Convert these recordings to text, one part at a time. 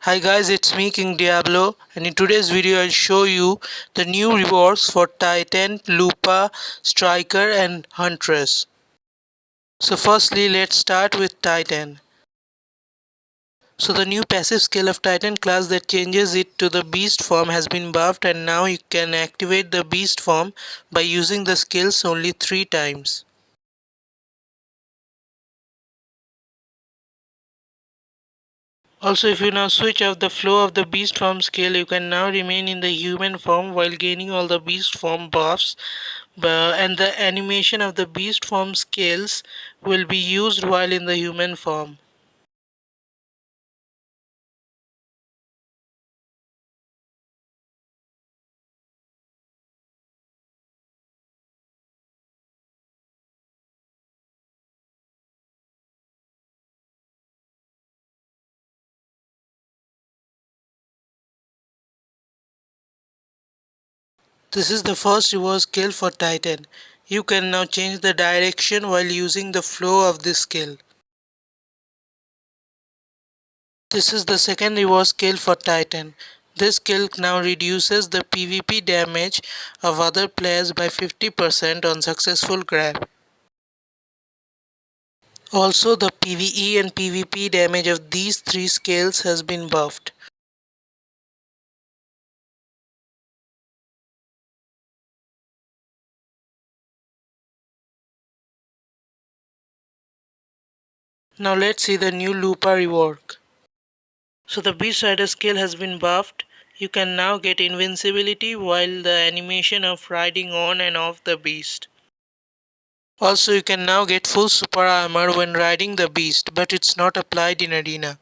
Hi guys, it's me King Diablo, and in today's video I'll show you the new rewards for Titan, Lupa, Striker and Huntress. So firstly let's start with Titan. So the new passive skill of Titan class that changes it to the beast form has been buffed, and now you can activate the beast form by using the skills only 3 times. Also, if you now switch off the flow of the beast form skill, you can now remain in the human form while gaining all the beast form buffs, and the animation of the beast form skills will be used while in the human form. This is the first reverse skill for Titan. You can now change the direction while using the flow of this skill. This is the second reverse skill for Titan. This skill now reduces the PvP damage of other players by 50% on successful grab. Also, the PvE and PvP damage of these 3 skills has been buffed. Now let's see the new Lupa rework. So the Beast Rider skill has been buffed. You can now get invincibility while the animation of riding on and off the beast. Also, you can now get full super armor when riding the beast, but it's not applied in arena.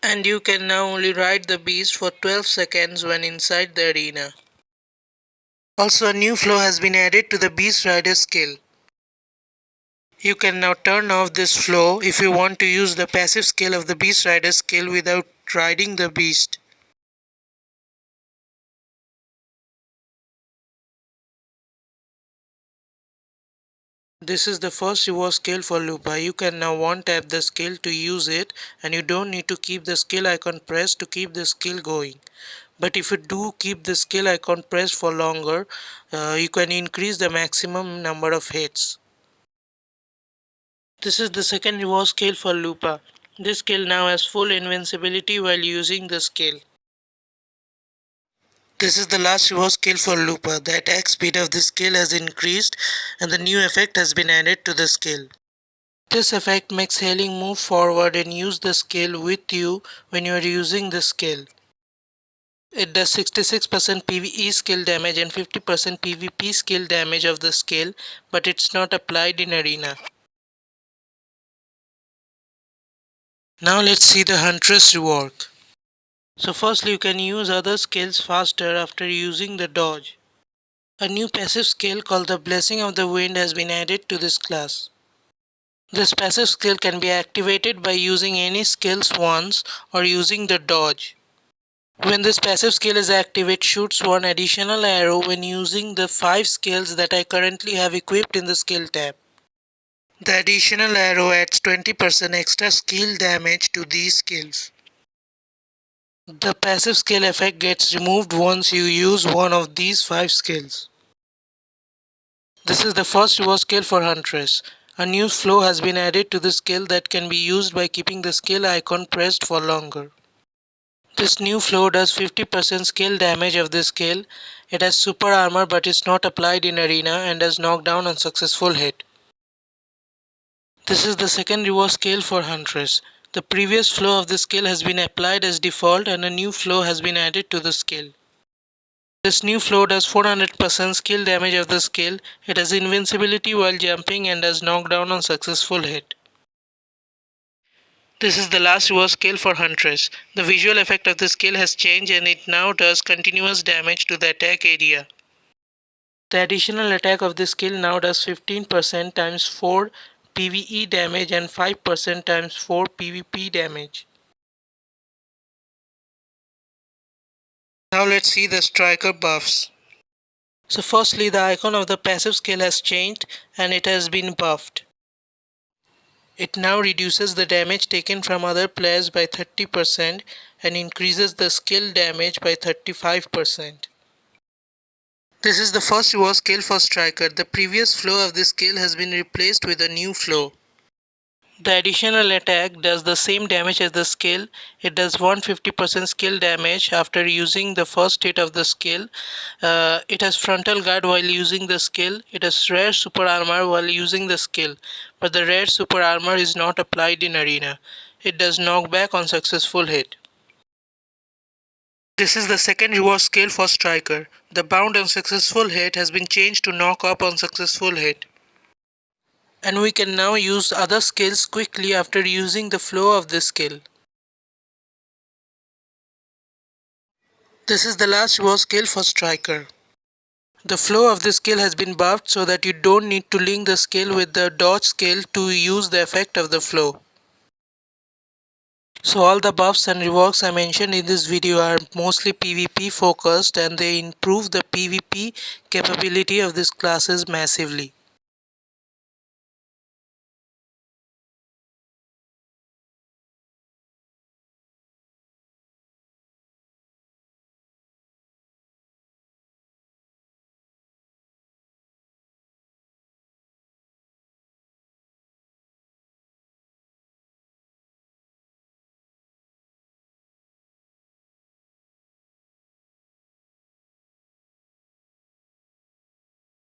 And you can now only ride the beast for 12 seconds when inside the arena. Also, a new flow has been added to the Beast Rider skill. You can now turn off this flow if you want to use the passive skill of the Beast Rider skill without riding the beast. This is the first reward skill for Lupa. You can now one tap the skill to use it, and you don't need to keep the skill icon pressed to keep the skill going. But if you do keep the skill icon pressed for longer, you can increase the maximum number of hits. This is the second reward skill for Lupa. This skill now has full invincibility while using the skill. This is the last reward skill for Lupa. The attack speed of this skill has increased and the new effect has been added to the skill. This effect makes Hailing move forward and use the skill with you when you are using the skill. It does 66% PvE skill damage and 50% PvP skill damage of the skill, but it's not applied in arena. Now let's see the Huntress Rework. So firstly you can use other skills faster after using the dodge. A new passive skill called the Blessing of the Wind has been added to this class. This passive skill can be activated by using any skills once or using the dodge. When this passive skill is active, it shoots one additional arrow when using the 5 skills that I currently have equipped in the skill tab. The additional arrow adds 20% extra skill damage to these skills. The passive skill effect gets removed once you use one of these 5 skills. This is the first reward skill for Huntress. A new flow has been added to the skill that can be used by keeping the skill icon pressed for longer. This new flow does 50% skill damage of this skill. It has super armor but is not applied in arena and does knockdown on successful hit. This is the second reward skill for Huntress. The previous flow of the skill has been applied as default and a new flow has been added to the skill. This new flow does 400% skill damage of the skill. It has invincibility while jumping and does knockdown on successful hit. This is the last reward skill for Huntress. The visual effect of the skill has changed and it now does continuous damage to the attack area. The additional attack of this skill now does 15% times 4 PvE damage and 5% times 4 PvP damage. Now let's see the striker buffs. So firstly, the icon of the passive skill has changed and it has been buffed. It now reduces the damage taken from other players by 30% and increases the skill damage by 35%. This is the first reward skill for Striker. The previous flow of this skill has been replaced with a new flow. The additional attack does the same damage as the skill. It does 150% skill damage after using the first hit of the skill. It has frontal guard while using the skill. It has rare super armor while using the skill, but the rare super armor is not applied in arena. It does knockback on successful hit. This is the second reward skill for Striker. The bound on successful hit has been changed to knock up on successful hit. And we can now use other skills quickly after using the flow of this skill. This is the last reward skill for Striker. The flow of this skill has been buffed so that you don't need to link the skill with the dodge skill to use the effect of the flow. So all the buffs and reworks I mentioned in this video are mostly PvP focused, and they improve the PvP capability of these classes massively.